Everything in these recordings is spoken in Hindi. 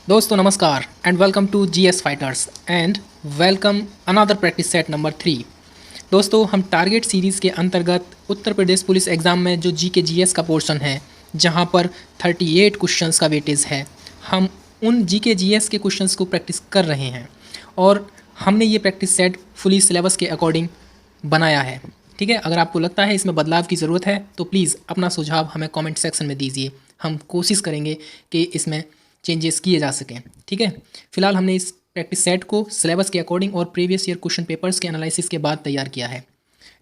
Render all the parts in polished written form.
दोस्तों नमस्कार and welcome to GS fighters and welcome another practice set number 3। दोस्तों हम टारगेट सीरीज़ के अंतर्गत उत्तर प्रदेश पुलिस एग्ज़ाम में जो जीके जीएस का पोर्शन है जहां पर 38 क्वेश्चंस का वेटेज है, हम उन जीके जीएस के क्वेश्चंस को प्रैक्टिस कर रहे हैं और हमने ये प्रैक्टिस सेट फुली सिलेबस के अकॉर्डिंग बनाया है। ठीक है, अगर आपको लगता है इसमें बदलाव की ज़रूरत है तो प्लीज़ अपना सुझाव हमें कमेंट सेक्शन में दीजिए। हम कोशिश करेंगे कि इसमें चेंजेस किए जा सकें। ठीक है, फिलहाल हमने इस प्रैक्टिस सेट को सिलेबस के अकॉर्डिंग और प्रीवियस ईयर क्वेश्चन पेपर्स के एनालिसिस के बाद तैयार किया है।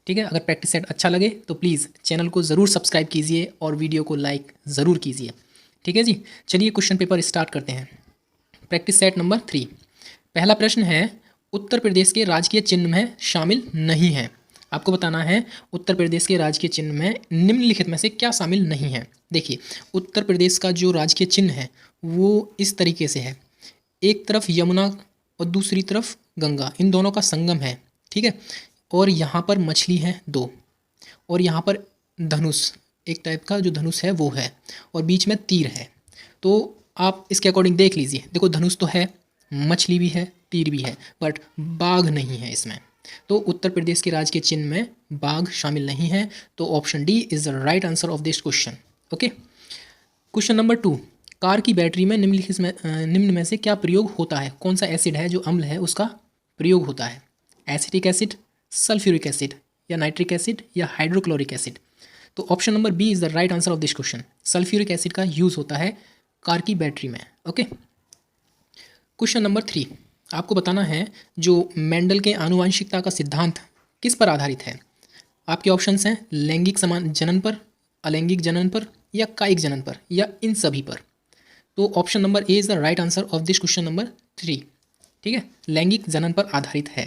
ठीक है, अगर प्रैक्टिस सेट अच्छा लगे तो प्लीज़ चैनल को ज़रूर सब्सक्राइब कीजिए और वीडियो को लाइक ज़रूर कीजिए। ठीक है जी, चलिए क्वेश्चन पेपर स्टार्ट करते हैं। प्रैक्टिस सेट नंबर 3, पहला प्रश्न है उत्तर प्रदेश के राजकीय चिन्ह में शामिल नहीं है। आपको बताना है उत्तर प्रदेश के राजकीय चिन्ह में निम्नलिखित में से क्या शामिल नहीं है। देखिए, उत्तर प्रदेश का जो राजकीय चिन्ह है वो इस तरीके से है, एक तरफ यमुना और दूसरी तरफ गंगा, इन दोनों का संगम है। ठीक है, और यहाँ पर मछली है 2 और यहाँ पर धनुष, एक टाइप का जो धनुष है वो है और बीच में तीर है। तो आप इसके अकॉर्डिंग देख लीजिए, देखो धनुष तो है, मछली भी है, तीर भी है, बट बाघ नहीं है इसमें। तो उत्तर प्रदेश के राज्य के चिन्ह में बाघ शामिल नहीं है। तो option D is the right answer of this question. Okay, question number 2, car की बैटरी में निम्न में से क्या प्रयोग होता है? कौन सा एसिड है जो अम्ल है उसका प्रयोग होता है? एसिटिक एसिड, सल्फ्यूरिक एसिड या नाइट्रिक एसिड या हाइड्रोक्लोरिक एसिड? तो option number B is the right answer of this question. Sulphuric acid का यूज़ होता है कार की बैटरी में। ओके, क्वेश्चन नंबर 3, आपको बताना है जो मेंडल के आनुवंशिकता का सिद्धांत किस पर आधारित है? आपके ऑप्शंस हैं लैंगिक समान जनन पर, अलैंगिक जनन पर या कायिक जनन पर या इन सभी पर। तो option number A is the right answer of this question number 3। ठीक है, लैंगिक जनन पर आधारित है।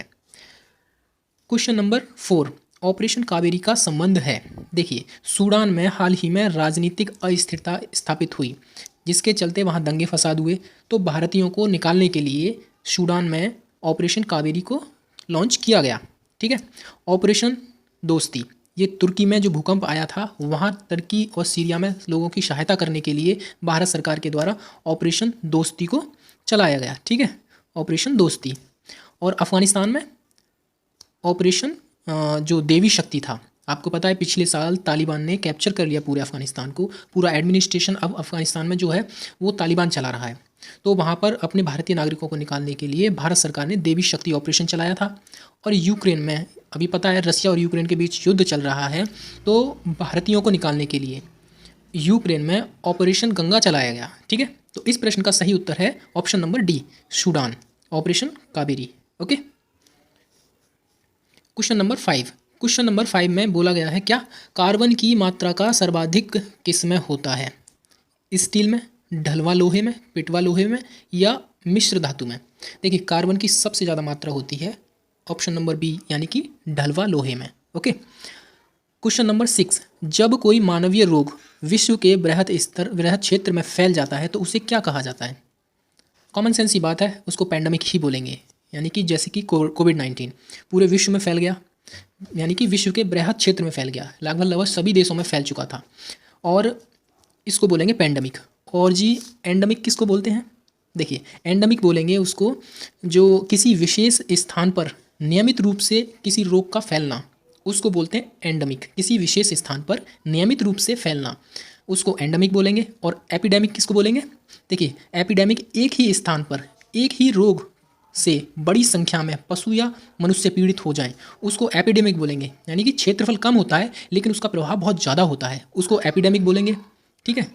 क्वेश्चन नंबर 4, ऑपरेशन कावेरी का संबंध है। देखिए, सूडान में हाल ही में राजनीतिक अस्थिरता स्थापित हुई जिसके चलते वहाँ दंगे फसाद हुए। तो भारतीयों को निकालने के लिए सूडान में ऑपरेशन कावेरी को लॉन्च किया गया। ठीक है, ऑपरेशन दोस्ती, ये तुर्की में जो भूकंप आया था वहाँ तुर्की और सीरिया में लोगों की सहायता करने के लिए भारत सरकार के द्वारा ऑपरेशन दोस्ती को चलाया गया। ठीक है, ऑपरेशन दोस्ती। और अफ़गानिस्तान में ऑपरेशन जो देवी शक्ति था, आपको पता है पिछले साल तालिबान ने कैप्चर कर लिया पूरे अफ़गानिस्तान को, पूरा एडमिनिस्ट्रेशन अब अफ़गानिस्तान में जो है वो तालिबान चला रहा है। तो वहाँ पर अपने भारतीय नागरिकों को निकालने के लिए भारत सरकार ने देवी शक्ति ऑपरेशन चलाया था। और यूक्रेन में अभी पता है रसिया और यूक्रेन के बीच युद्ध चल रहा है, तो भारतीयों को निकालने के लिए यूक्रेन में ऑपरेशन गंगा चलाया गया। ठीक है, तो इस प्रश्न का सही उत्तर है option number D, Sudan, operation Kaveri. Okay, question number 5 में बोला गया है क्या कार्बन की मात्रा का सर्वाधिक किस में होता है? स्टील में, ढलवा लोहे में, पिटवा लोहे में या मिश्र धातु में? देखिए, कार्बन की सबसे ज़्यादा मात्रा होती है ऑप्शन नंबर बी यानी कि ढलवा लोहे में। ओके, क्वेश्चन नंबर 6, जब कोई मानवीय रोग विश्व के बृहद क्षेत्र में फैल जाता है तो उसे क्या कहा जाता है? कॉमन सेंस की बात है, उसको पैंडेमिक ही बोलेंगे। यानी कि जैसे कि कोविड-19 पूरे विश्व में फैल गया, यानी कि विश्व के बृहद क्षेत्र में फैल गया, लगभग सभी देशों में फैल चुका था और इसको बोलेंगे पैंडेमिक। और जी एंडेमिक किसको बोलते हैं? देखिए, एंडेमिक बोलेंगे उसको जो किसी विशेष स्थान पर नियमित रूप से किसी रोग का फैलना, उसको बोलते हैं एंडेमिक। किसी विशेष स्थान पर नियमित रूप से फैलना उसको एंडेमिक बोलेंगे। और एपिडेमिक किसको बोलेंगे? देखिए, एपिडेमिक एक ही स्थान पर एक ही रोग से बड़ी संख्या में पशु या मनुष्य पीड़ित हो जाएं, उसको एपिडेमिक बोलेंगे। यानी कि क्षेत्रफल कम होता है लेकिन उसका प्रभाव बहुत ज़्यादा होता है, उसको एपिडेमिक बोलेंगे। ठीक है,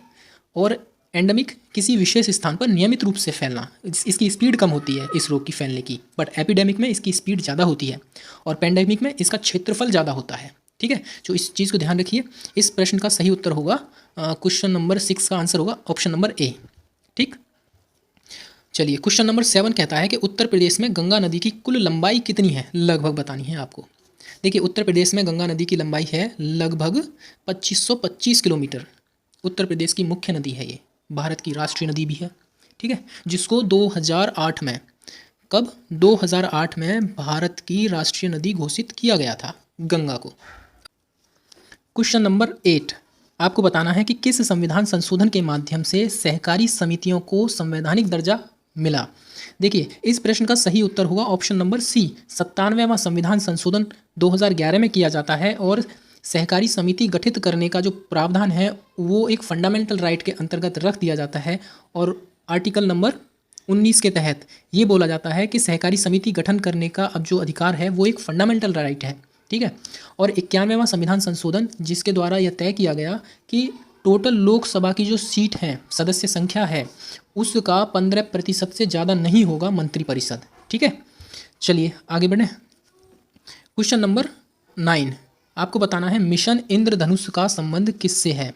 और एंडेमिक किसी विशेष स्थान पर नियमित रूप से फैलना, इसकी स्पीड कम होती है इस रोग की फैलने की, बट एपिडेमिक में इसकी स्पीड ज़्यादा होती है और पैंडेमिक में इसका क्षेत्रफल ज़्यादा होता है। ठीक है, तो इस चीज़ को ध्यान रखिए। इस प्रश्न का सही उत्तर होगा क्वेश्चन नंबर 6 का आंसर होगा ऑप्शन नंबर ए। ठीक, चलिए क्वेश्चन नंबर 7 कहता है कि उत्तर प्रदेश में गंगा नदी की कुल लंबाई कितनी है? लगभग बतानी है आपको। देखिए, उत्तर प्रदेश में गंगा नदी की लंबाई है लगभग 2525 किलोमीटर। उत्तर प्रदेश की मुख्य नदी है ये, भारत की राष्ट्रीय नदी भी है। ठीक है, जिसको 2008 में, कब 2008 में भारत की राष्ट्रीय नदी घोषित किया गया था गंगा को। क्वेश्चन नंबर 8 आपको बताना है कि किस संविधान संशोधन के माध्यम से सहकारी समितियों को संवैधानिक दर्जा मिला। देखिए, इस प्रश्न का सही उत्तर होगा ऑप्शन नंबर सी। 97वां संविधान संशोधन 2011 में किया जाता है और सहकारी समिति गठित करने का जो प्रावधान है वो एक फंडामेंटल राइट के अंतर्गत रख दिया जाता है और आर्टिकल नंबर 19 के तहत ये बोला जाता है कि सहकारी समिति गठन करने का अब जो अधिकार है वो एक फंडामेंटल राइट है। ठीक है। और 91वां संविधान संशोधन जिसके द्वारा यह तय किया गया कि टोटल लोकसभा की जो सीट है, सदस्य संख्या है, उसका 15% से ज़्यादा नहीं होगा मंत्रिपरिषद। ठीक है, चलिए आगे बढ़ें। क्वेश्चन नंबर 9 आपको बताना है मिशन इंद्रधनुष का संबंध किससे है।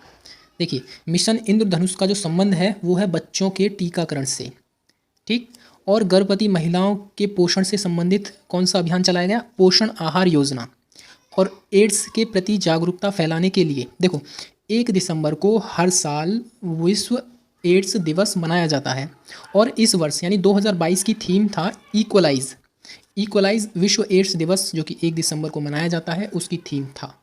देखिए, मिशन इंद्रधनुष का जो संबंध है वो है बच्चों के टीकाकरण से। ठीक, और गर्भवती महिलाओं के पोषण से संबंधित कौन सा अभियान चलाया गया, पोषण आहार योजना। और एड्स के प्रति जागरूकता फैलाने के लिए देखो 1 दिसंबर को हर साल विश्व एड्स दिवस मनाया जाता है और इस वर्ष यानी 2022 की थीम था इक्वलाइज विश्व एड्स दिवस, जो कि 1 दिसंबर को मनाया जाता है, उसकी थीम था।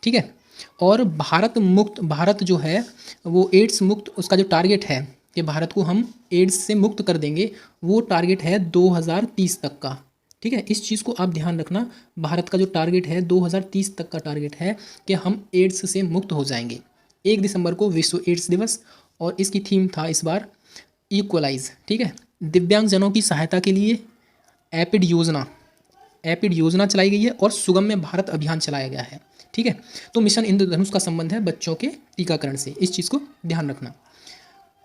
ठीक है। और भारत जो है वो एड्स मुक्त, उसका जो टारगेट है कि भारत को हम एड्स से मुक्त कर देंगे, वो टारगेट है 2030 तक का। ठीक है, इस चीज़ को आप ध्यान रखना। भारत का जो टारगेट है 2030 तक का टारगेट है कि हम एड्स से मुक्त हो जाएंगे। 1 दिसंबर को विश्व एड्स दिवस और इसकी थीम था इस बार इक्वलाइज। ठीक है। दिव्यांगजनों की सहायता के लिए एपिड योजना चलाई गई है और सुगम्य भारत अभियान चलाया गया है। ठीक है, तो मिशन इंद्रधनुष का संबंध है बच्चों के टीकाकरण से, इस चीज़ को ध्यान रखना।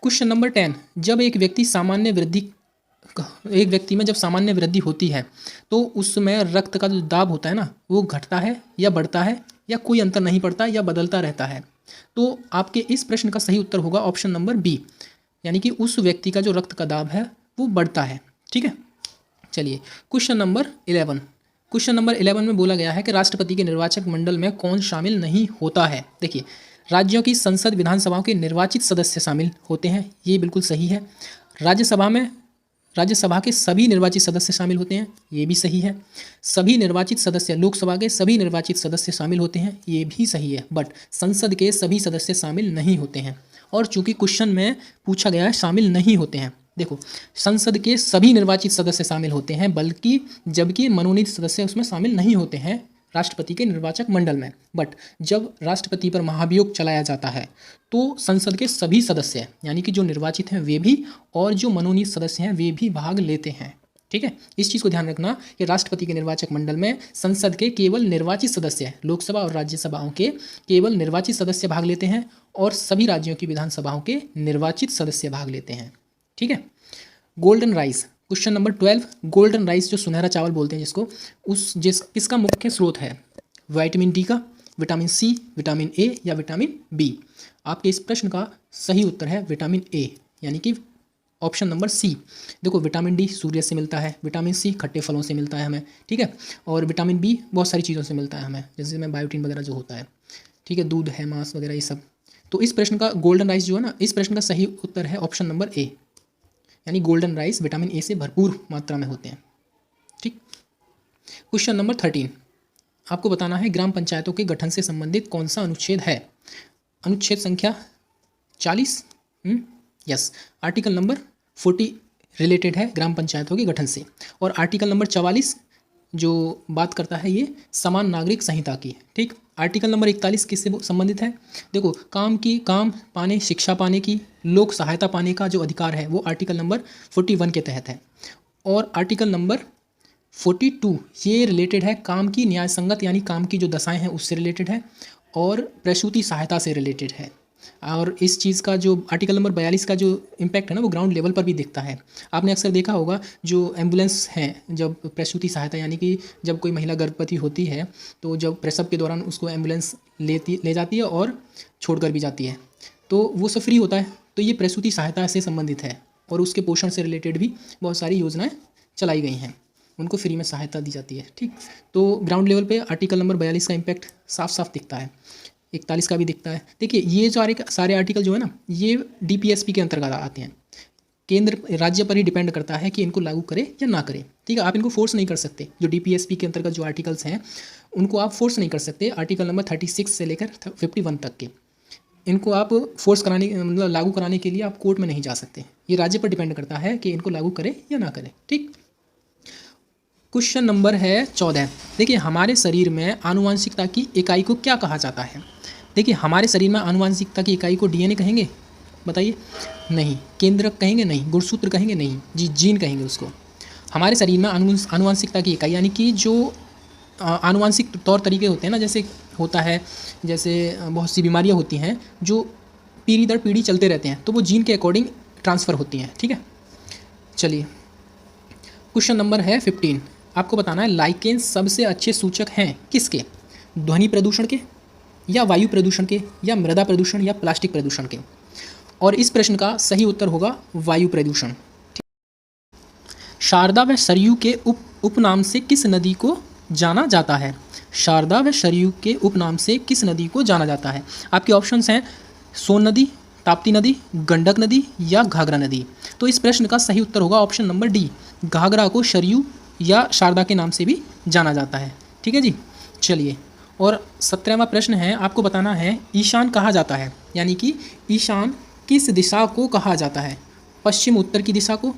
क्वेश्चन नंबर 10 जब एक व्यक्ति में जब सामान्य वृद्धि होती है तो उसमें रक्त का जो दाब होता है ना वो घटता है या बढ़ता है या कोई अंतर नहीं पड़ता या बदलता रहता है। तो आपके इस प्रश्न का सही उत्तर होगा ऑप्शन नंबर बी, यानी कि उस व्यक्ति का जो रक्त का दाब है वो बढ़ता है। ठीक है, चलिए क्वेश्चन नंबर 11 में बोला गया है कि राष्ट्रपति के निर्वाचक मंडल में कौन शामिल नहीं होता है। देखिए, राज्यों की संसद विधानसभाओं के निर्वाचित सदस्य शामिल होते हैं, ये बिल्कुल सही है। राज्यसभा के सभी निर्वाचित सदस्य शामिल होते हैं, ये भी सही है। सभी निर्वाचित सदस्य, लोकसभा के सभी निर्वाचित सदस्य शामिल होते हैं, ये भी सही है। बट संसद के सभी सदस्य शामिल नहीं होते हैं। और चूंकि क्वेश्चन में पूछा गया है शामिल नहीं होते हैं, देखो संसद के सभी निर्वाचित सदस्य शामिल होते हैं बल्कि जबकि मनोनीत सदस्य उसमें शामिल नहीं होते हैं राष्ट्रपति के निर्वाचक मंडल में। बट जब राष्ट्रपति पर महाभियोग चलाया जाता है तो संसद के सभी सदस्य यानी कि जो निर्वाचित हैं वे भी और जो मनोनीत सदस्य हैं वे भी भाग लेते हैं। ठीक है, इस चीज़ को ध्यान रखना कि राष्ट्रपति के निर्वाचक मंडल में संसद के केवल निर्वाचित सदस्य, लोकसभा और राज्यसभाओं के केवल निर्वाचित सदस्य भाग लेते हैं और सभी राज्यों की विधानसभाओं के निर्वाचित सदस्य भाग लेते हैं। ठीक है। Golden rice, question number 12 golden rice जो सुनहरा चावल बोलते हैं जिसको किसका मुख्य स्रोत है, विटामिन डी का, विटामिन सी, विटामिन ए या विटामिन बी। आपके इस प्रश्न का सही उत्तर है विटामिन ए, यानी कि ऑप्शन नंबर सी। देखो विटामिन डी सूर्य से मिलता है, विटामिन सी खट्टे फलों से मिलता है हमें। ठीक है, और विटामिन बी बहुत सारी चीज़ों से मिलता है हमें, जैसे में बायोटीन वगैरह जो होता है। ठीक है, दूध है, मांस वगैरह ये सब। तो इस प्रश्न का गोल्डन राइस जो है ना, इस प्रश्न का सही उत्तर है ऑप्शन नंबर ए, यानी गोल्डन राइस विटामिन ए से भरपूर मात्रा में होते हैं। ठीक। क्वेश्चन नंबर 13 आपको बताना है ग्राम पंचायतों के गठन से संबंधित कौन सा अनुच्छेद है। अनुच्छेद संख्या 40, यस। आर्टिकल नंबर 40 रिलेटेड है ग्राम पंचायतों के गठन से और आर्टिकल नंबर 44 जो बात करता है ये समान नागरिक संहिता की। ठीक। आर्टिकल नंबर 41 किससे संबंधित है, देखो काम पाने, शिक्षा पाने की, लोक सहायता पाने का जो अधिकार है वो आर्टिकल नंबर 41 के तहत है। और आर्टिकल नंबर 42 ये रिलेटेड है काम की न्याय संगत यानी काम की जो दशाएं हैं उससे रिलेटेड है और प्रसूति सहायता से रिलेटेड है। और इस चीज़ का जो आर्टिकल नंबर 42 का जो इम्पैक्ट है ना वो ग्राउंड लेवल पर भी दिखता है। आपने अक्सर देखा होगा जो एम्बुलेंस हैं, जब प्रसूति सहायता यानी कि जब कोई महिला गर्भवती होती है तो जब प्रसव के दौरान उसको एम्बुलेंस ले जाती है और छोड़कर भी जाती है तो वो सब फ्री होता है। तो ये प्रसूति सहायता से संबंधित है और उसके पोषण से रिलेटेड भी बहुत सारी योजनाएँ चलाई गई हैं, उनको फ्री में सहायता दी जाती है। ठीक, तो ग्राउंड लेवल पे आर्टिकल नंबर 42 का इम्पैक्ट साफ साफ दिखता है, 41 का भी दिखता है। देखिए ये सारे आर्टिकल जो है ना ये DPSP के अंतर्गत आते हैं। केंद्र राज्य पर ही डिपेंड करता है कि इनको लागू करे या ना करे। ठीक है, आप इनको फोर्स नहीं कर सकते। जो DPSP के अंतर्गत जो आर्टिकल्स हैं उनको आप फोर्स नहीं कर सकते। आर्टिकल नंबर 36 से लेकर 51 तक के, इनको आप फोर्स कराने मतलब लागू कराने के लिए आप कोर्ट में नहीं जा सकते। ये राज्य पर डिपेंड करता है कि इनको लागू करे या ना करे। ठीक, क्वेश्चन नंबर है 14। देखिए, हमारे शरीर में आनुवंशिकता की इकाई को क्या कहा जाता है? देखिए, हमारे शरीर में आनुवंशिकता की इकाई को DNA कहेंगे? बताइए। नहीं। केंद्रक कहेंगे? नहीं। गुणसूत्र कहेंगे? नहीं जी। जीन कहेंगे उसको। हमारे शरीर में आनुवंशिकता की इकाई यानी कि जो आनुवंशिक तौर तरीके होते हैं ना, जैसे होता है, जैसे बहुत सी बीमारियां होती हैं जो पीढ़ी दर पीढ़ी चलते रहते हैं, तो वो जीन के अकॉर्डिंग ट्रांसफ़र होती हैं। ठीक है, चलिए क्वेश्चन नंबर है 15। आपको बताना है लाइकेन सबसे अच्छे सूचक हैं किसके? ध्वनि प्रदूषण के, या वायु प्रदूषण के, या मृदा प्रदूषण, या प्लास्टिक प्रदूषण के। और इस प्रश्न का सही उत्तर होगा वायु प्रदूषण। शारदा व सरयू के उपनाम से किस नदी को जाना जाता है? शारदा व सरयू के उपनाम से किस नदी को जाना जाता है? आपके ऑप्शंस हैं सोन नदी, ताप्ती नदी, गंडक नदी, या घाघरा नदी। तो इस प्रश्न का सही उत्तर होगा ऑप्शन नंबर डी, घाघरा को सरयू या शारदा के नाम से भी जाना जाता है। ठीक है जी, चलिए। और 17वां प्रश्न है, आपको बताना है ईशान कहा जाता है, यानी कि ईशान किस दिशा को कहा जाता है? पश्चिम उत्तर की दिशा को,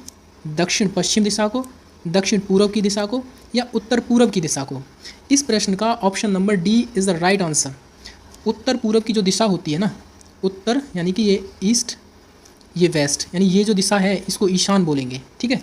दक्षिण पश्चिम दिशा को, दक्षिण पूर्व की दिशा को, या उत्तर पूर्व की दिशा को। इस प्रश्न का option number D is the right answer. उत्तर पूर्व की जो दिशा होती है ना, उत्तर यानी कि ये ईस्ट, ये वेस्ट, यानी ये जो दिशा है इसको ईशान बोलेंगे। ठीक है।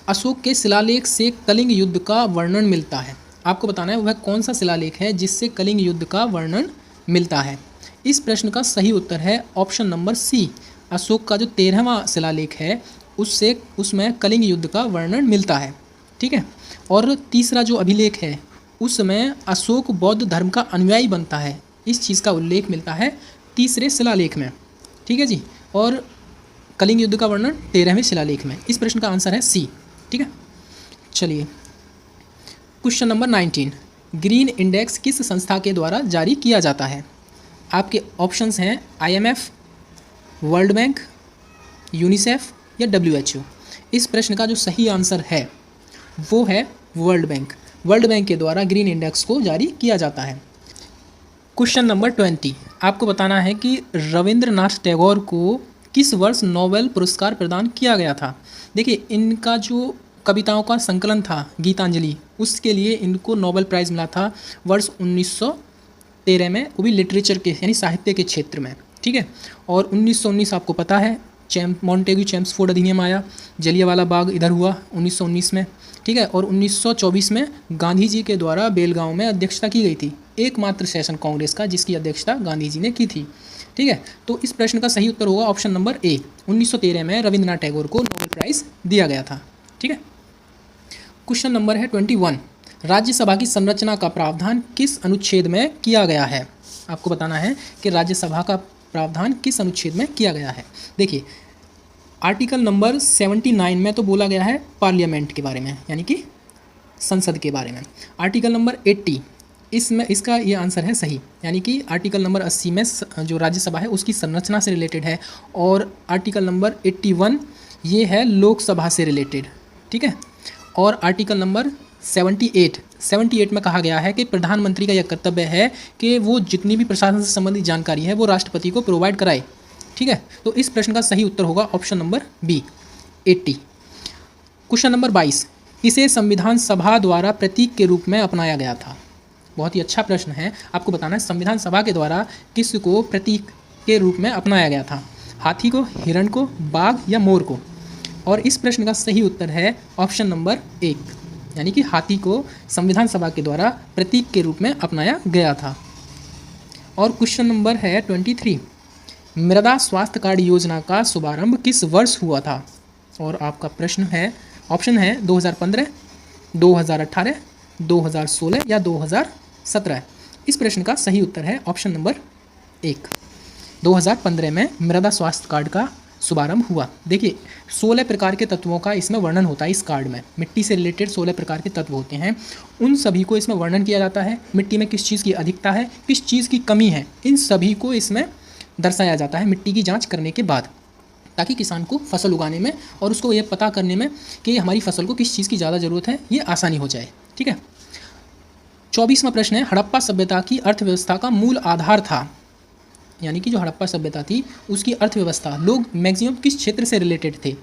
अशोक के शिलालेख से कलिंग युद्ध का वर्णन मिलता है। आपको बताना है वह कौन सा शिलालेख है जिससे कलिंग युद्ध का वर्णन मिलता है। इस प्रश्न का सही उत्तर है ऑप्शन नंबर सी, अशोक का जो 13वां शिलालेख है उसमें कलिंग युद्ध का वर्णन मिलता है। ठीक है। और तीसरा जो अभिलेख है उसमें अशोक बौद्ध धर्म का अनुयायी बनता है, इस चीज़ का उल्लेख मिलता है तीसरे शिलालेख में। ठीक है जी। और कलिंग युद्ध का वर्णन 13वें शिलालेख में। इस प्रश्न का आंसर है सी। ठीक है, चलिए क्वेश्चन नंबर 19। ग्रीन इंडेक्स किस संस्था के द्वारा जारी किया जाता है? आपके ऑप्शंस हैं IMF, वर्ल्ड बैंक, यूनिसेफ, या WHO। इस प्रश्न का जो सही आंसर है वो है वर्ल्ड बैंक। वर्ल्ड बैंक के द्वारा ग्रीन इंडेक्स को जारी किया जाता है। Question number 20। आपको बताना है कि रविंद्रनाथ टैगोर को किस वर्ष नोबेल पुरस्कार प्रदान किया गया था? देखिए, इनका जो कविताओं का संकलन था गीतांजलि, उसके लिए इनको नोबेल प्राइज़ मिला था वर्ष 1913 में, वो भी लिटरेचर के यानी साहित्य के क्षेत्र में। ठीक है। और 1919 आपको पता है मॉन्टेग्यू चेम्सफोर्ड अधिनियम आया, जलियांवाला बाग इधर हुआ 1919 में। ठीक है। और 1924 में गांधी जी के द्वारा बेलगांव में अध्यक्षता की गई थी, एकमात्र सेशन कांग्रेस का जिसकी अध्यक्षता गांधी जी ने की थी। ठीक है। तो इस प्रश्न का सही उत्तर होगा ऑप्शन नंबर ए, 1913 में रविंद्रनाथ टैगोर को नोबेल प्राइज़ दिया गया था। ठीक है। क्वेश्चन नंबर है 21। राज्यसभा की संरचना का प्रावधान किस अनुच्छेद में किया गया है? आपको बताना है कि राज्यसभा का प्रावधान किस अनुच्छेद में किया गया है। देखिए, आर्टिकल नंबर 79 में तो बोला गया है पार्लियामेंट के बारे में, यानी कि संसद के बारे में। आर्टिकल नंबर 80 इसमें इसका ये आंसर है सही, यानी कि आर्टिकल नंबर 80 में जो राज्यसभा है उसकी संरचना से रिलेटेड है। और आर्टिकल नंबर 81 ये है लोकसभा से रिलेटेड। ठीक है। और आर्टिकल नंबर 78 में कहा गया है कि प्रधानमंत्री का यह कर्तव्य है कि वो जितनी भी प्रशासन से संबंधित जानकारी है वो राष्ट्रपति को प्रोवाइड कराए। ठीक है। तो इस प्रश्न का सही उत्तर होगा option number B, 80। Question number 22। किसे संविधान सभा द्वारा प्रतीक के रूप में अपनाया गया था? बहुत ही अच्छा प्रश्न है। आपको बताना है संविधान सभा के द्वारा किसको प्रतीक के रूप में अपनाया गया था? हाथी को, हिरण को, बाघ, या मोर को? और इस प्रश्न का सही उत्तर है ऑप्शन नंबर 1, यानी कि हाथी को संविधान सभा के द्वारा प्रतीक के रूप में अपनाया गया था। और क्वेश्चन नंबर है 23। मृदा स्वास्थ्य कार्ड योजना का शुभारंभ किस वर्ष हुआ था? और आपका प्रश्न है, ऑप्शन है 2015, 2018, 2016 या 2017। इस प्रश्न का सही उत्तर है ऑप्शन नंबर 1, 2015 में मृदा स्वास्थ्य कार्ड का शुभारंभ हुआ। देखिए, 16 प्रकार के तत्वों का इसमें वर्णन होता है। इस कार्ड में मिट्टी से रिलेटेड 16 प्रकार के तत्व होते हैं, उन सभी को इसमें वर्णन किया जाता है। मिट्टी में किस चीज़ की अधिकता है, किस चीज़ की कमी है, इन सभी को इसमें दर्शाया जाता है मिट्टी की जांच करने के बाद। ताकि किसान को फसल उगाने में और उसको ये पता करने में कि हमारी फसल को किस चीज़ की ज़्यादा ज़रूरत है, ये आसानी हो जाए। ठीक है। 24वां प्रश्न है, हड़प्पा सभ्यता की अर्थव्यवस्था का मूल आधार था, यानी कि जो हड़प्पा सभ्यता थी उसकी अर्थव्यवस्था लोग मैक्सिमम किस क्षेत्र से रिलेटेड थे।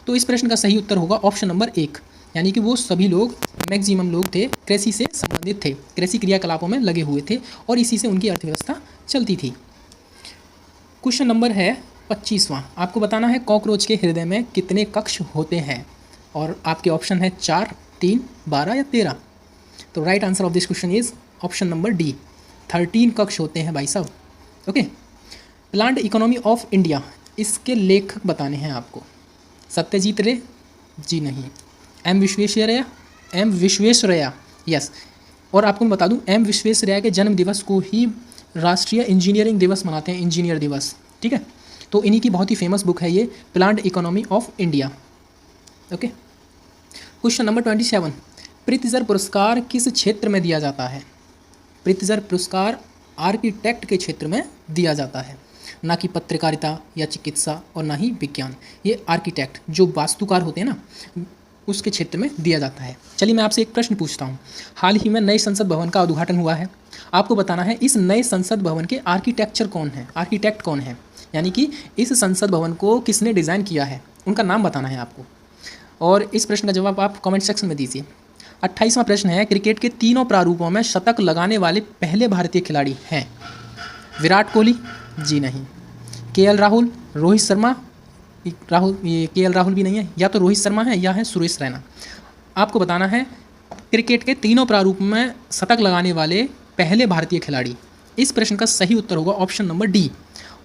तो इस प्रश्न का सही उत्तर होगा ऑप्शन नंबर 1, यानी कि वो सभी लोग मैक्सिमम लोग थे कृषि से संबंधित थे, कृषि क्रियाकलापों में लगे हुए थे और इसी से उनकी अर्थव्यवस्था चलती थी। क्वेश्चन नंबर है 25वां, आपको बताना है कॉकरोच के हृदय में कितने कक्ष होते हैं और आपके ऑप्शन है 4, 3, 12 या 13। तो right answer of this question is option number D, 13 कक्ष होते हैं भाई साहब। Okay. Planned economy of India, इसके लेखक बताने हैं आपको। सत्यजीत रे, जी नहीं। M Visvesvaraya, yes. और आपको मैं बता दूं, एम विश्वेश्वरैया के जन्म दिवस को ही राष्ट्रीय इंजीनियरिंग दिवस मनाते हैं, इंजीनियर दिवस। ठीक है। तो इन्हीं की बहुत ही फेमस बुक है ये, plant economy of India. Okay. Question number 27, Pritzker पुरस्कार किस क्षेत्र में दिया जाता है? प्रित्जर पुरस्कार आर्किटेक्ट के क्षेत्र में दिया जाता है, ना कि पत्रकारिता या चिकित्सा और ना ही विज्ञान। ये आर्किटेक्ट जो वास्तुकार होते हैं ना, उसके क्षेत्र में दिया जाता है। चलिए मैं आपसे एक प्रश्न पूछता हूँ। हाल ही में नए संसद भवन का उद्घाटन हुआ है। आपको बताना है इस नए संसद भवन के आर्किटेक्ट कौन है, यानी कि इस संसद भवन को किसने डिज़ाइन किया है, उनका नाम बताना है आपको। और इस प्रश्न का जवाब आप कमेंट सेक्शन में दीजिए। 28वां प्रश्न है, क्रिकेट के तीनों प्रारूपों में शतक लगाने वाले पहले भारतीय खिलाड़ी हैं? विराट कोहली, जी नहीं। केएल राहुल, रोहित शर्मा, ये केएल राहुल भी नहीं है, या तो रोहित शर्मा है या है सुरेश रैना। आपको बताना है क्रिकेट के तीनों प्रारूप में शतक लगाने वाले पहले भारतीय खिलाड़ी। इस प्रश्न का सही उत्तर होगा ऑप्शन नंबर डी।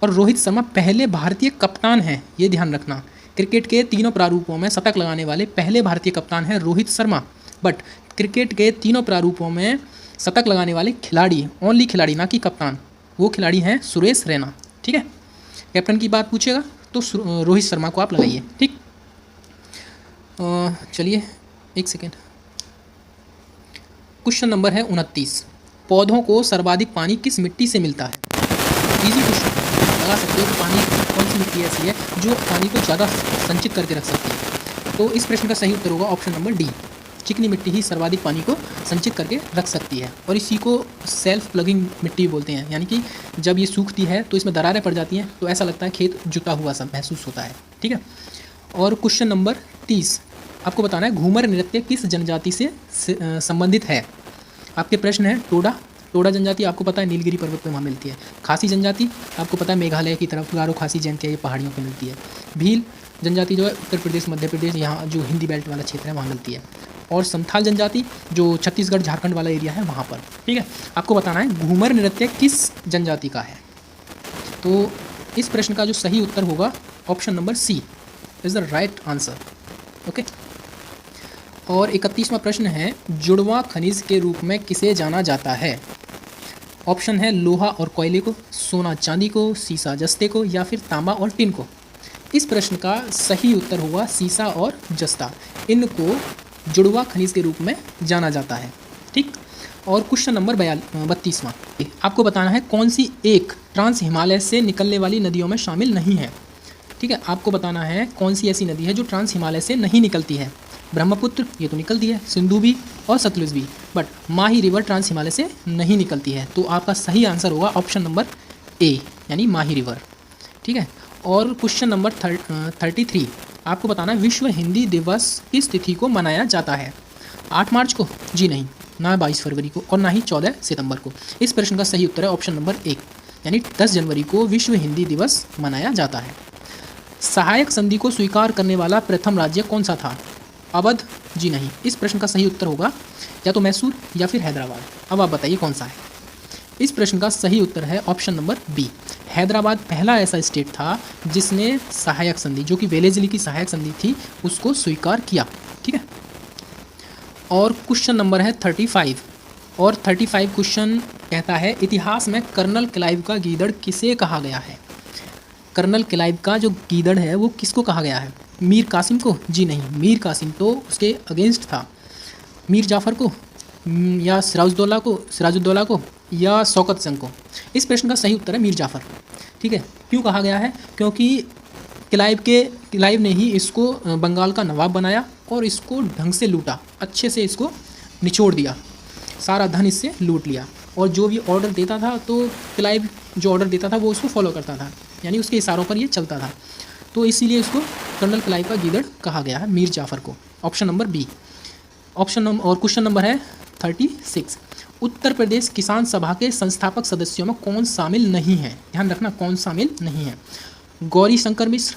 और रोहित शर्मा पहले भारतीय कप्तान हैं, ये ध्यान रखना। क्रिकेट के तीनों प्रारूपों में शतक लगाने वाले पहले भारतीय कप्तान हैं रोहित शर्मा, बट क्रिकेट के तीनों प्रारूपों में शतक लगाने वाले खिलाड़ी, ओनली खिलाड़ी, ना कि कप्तान, वो खिलाड़ी हैं सुरेश रैना। ठीक है। कैप्टन की बात पूछेगा तो रोहित शर्मा को आप लगाइए। ठीक। चलिए एक सेकेंड। क्वेश्चन नंबर है 29, पौधों को सर्वाधिक पानी किस मिट्टी से मिलता है? इजी क्वेश्चन, लगा सकते हो कि पानी कौन सी मिट्टी ऐसी है जो पानी को ज़्यादा संचित करके रख सकती है। तो इस प्रश्न का सही उत्तर होगा ऑप्शन नंबर डी, चिकनी मिट्टी ही सर्वाधिक पानी को संचित करके रख सकती है। और इसी को सेल्फ प्लगिंग मिट्टी बोलते हैं, यानी कि जब ये सूखती है तो इसमें दरारें पड़ जाती हैं तो ऐसा लगता है खेत जुता हुआ सा महसूस होता है। ठीक है। और क्वेश्चन नंबर 30, आपको बताना है घूमर नृत्य किस जनजाति से संबंधित है? आपके प्रश्न है टोडा जनजाति, आपको पता है नीलगिरी पर्वत पे वहाँ मिलती है। खासी जनजाति, आपको पता है मेघालय की तरफ गारो खासी जयंती ये पहाड़ियों पे मिलती है। भील जनजाति जो है उत्तर प्रदेश, मध्य प्रदेश, यहाँ जो हिंदी बेल्ट वाला क्षेत्र है वहाँ मिलती है। और संथाल जनजाति जो छत्तीसगढ़ झारखंड वाला एरिया है वहाँ पर। ठीक है। आपको बताना है घूमर नृत्य किस जनजाति का है। तो इस प्रश्न का जो सही उत्तर होगा option number C is the right answer. Okay. और 31वां प्रश्न है, जुड़वां खनिज के रूप में किसे जाना जाता है? ऑप्शन है लोहा और कोयले को, सोना चांदी को, सीसा जस्ते को, या फिर तांबा और टिन को। इस प्रश्न का सही उत्तर होगा सीसा और जस्ता, इनको जुड़वा खनिज के रूप में जाना जाता है। ठीक। और क्वेश्चन नंबर 32वां, आपको बताना है कौन सी एक ट्रांस हिमालय से निकलने वाली नदियों में शामिल नहीं है। ठीक है। आपको बताना है कौन सी ऐसी नदी है जो ट्रांस हिमालय से नहीं निकलती है। ब्रह्मपुत्र ये तो निकलती है, सिंधु भी और सतलुज भी, but Mahi river trans Himalaya से नहीं निकलती है। तो आपका सही आंसर होगा ऑप्शन नंबर ए, यानी माही रिवर। ठीक है। और क्वेश्चन नंबर 33, आपको बताना है विश्व हिंदी दिवस किस तिथि को मनाया जाता है? 8 मार्च को, जी नहीं, ना 22 फरवरी को और ना ही 14 सितंबर को। इस प्रश्न का सही उत्तर है ऑप्शन नंबर 1, यानी 10 जनवरी को विश्व हिंदी दिवस मनाया जाता है। सहायक संधि को स्वीकार करने वाला प्रथम राज्य कौन सा था? अवध, जी नहीं। इस प्रश्न का सही उत्तर होगा या तो मैसूर या फिर हैदराबाद। अब आप बताइए कौन सा है। इस प्रश्न का सही उत्तर है ऑप्शन नंबर बी, हैदराबाद पहला ऐसा स्टेट था जिसने सहायक संधि, जो कि वेलेस्ली की सहायक संधि थी, उसको स्वीकार किया। ठीक है। और क्वेश्चन नंबर है 35, और 35 क्वेश्चन कहता है इतिहास में कर्नल क्लाइव का गीदड़ किसे कहा गया है? कर्नल क्लाइव का जो गीदड़ है वो किसको कहा गया है? मीर कासिम को, जी नहीं। मीर कासिम तो उसके अगेंस्ट था। मीर जाफ़र को, या सिराजुद्दौला को, या शौकत जंग को। इस प्रश्न का सही उत्तर है मीर जाफ़र। ठीक है। क्यों कहा गया है? क्योंकि क्लाइव ने ही इसको बंगाल का नवाब बनाया और इसको ढंग से लूटा, अच्छे से इसको निचोड़ दिया, सारा धन इससे लूट लिया। और जो भी ऑर्डर देता था तो क्लाइव जो ऑर्डर देता था वो उसको फॉलो करता था, यानी उसके इशारों पर ये चलता था। तो इसीलिए इसको कर्नल क्लाइव का गीदड़ कहा गया है, मीर जाफ़र को। Option number B. और क्वेश्चन नंबर है 36। उत्तर प्रदेश किसान सभा के संस्थापक सदस्यों में कौन शामिल नहीं है? ध्यान रखना, कौन शामिल नहीं है। गौरी शंकर मिश्र,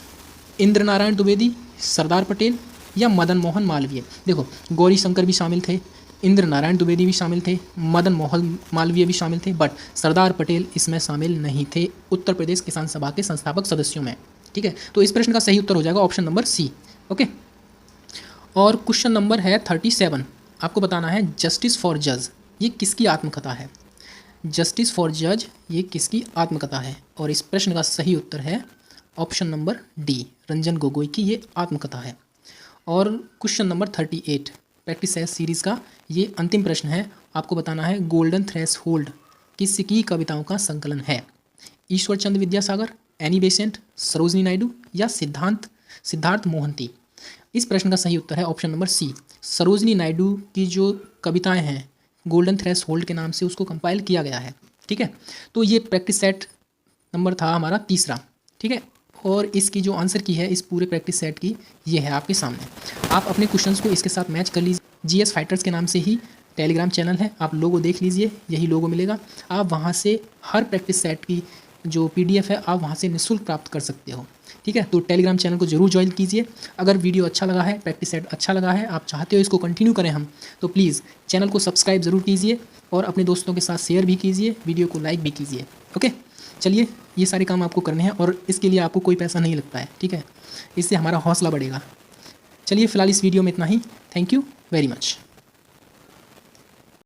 इंद्र नारायण द्विवेदी, सरदार पटेल या मदन मोहन मालवीय। देखो, गौरी शंकर भी शामिल थे, इंद्र नारायण द्विवेदी भी शामिल थे, मदन मोहन मालवीय भी शामिल थे, बट सरदार पटेल इसमें शामिल नहीं थे उत्तर प्रदेश किसान सभा के संस्थापक सदस्यों में। ठीक है, तो इस प्रश्न का सही उत्तर हो जाएगा ऑप्शन नंबर सी। ओके, और क्वेश्चन नंबर है 37। आपको बताना है जस्टिस फॉर जज ये किसकी आत्मकथा है? जस्टिस फॉर जज ये किसकी आत्मकथा है? और इस प्रश्न का सही उत्तर है option number D, Ranjan Gogoi की ये आत्मकथा है। और क्वेश्चन नंबर 38 प्रैक्टिस है सीरीज़ का ये अंतिम प्रश्न है। आपको बताना है गोल्डन थ्रेशहोल्ड किसकी कविताओं का संकलन है? ईश्वर चंद्र विद्यासागर, एनी बेसेंट, सरोजनी नायडू या सिद्धार्थ मोहंती। इस प्रश्न का सही उत्तर है option number C, Sarojini Naidu की जो कविताएं हैं गोल्डन थ्रेशहोल्ड के नाम से उसको कंपाइल किया गया है। ठीक है, तो ये प्रैक्टिस सेट नंबर था हमारा तीसरा। ठीक है, और इसकी जो आंसर की है इस पूरे प्रैक्टिस सेट की ये है आपके सामने। आप अपने क्वेश्चंस को इसके साथ मैच कर लीजिए। जीएस फाइटर्स के नाम से ही टेलीग्राम चैनल है, आप लोगो देख लीजिए, यही लोगो मिलेगा। आप वहाँ से हर प्रैक्टिस सेट की जो PDF है आप वहाँ से निःशुल्क प्राप्त कर सकते हो। ठीक है, तो टेलीग्राम चैनल को जरूर ज्वाइन कीजिए। अगर वीडियो अच्छा लगा है, प्रैक्टिस सेट अच्छा लगा है, आप चाहते हो इसको कंटिन्यू करें हम, तो प्लीज़ चैनल को सब्सक्राइब ज़रूर कीजिए और अपने दोस्तों के साथ शेयर भी कीजिए, वीडियो को लाइक भी कीजिए। ओके, चलिए, ये सारे काम आपको करने हैं और इसके लिए आपको कोई पैसा नहीं लगता है। ठीक है, इससे हमारा हौसला बढ़ेगा। चलिए, फ़िलहाल इस वीडियो में इतना ही। Thank you very much.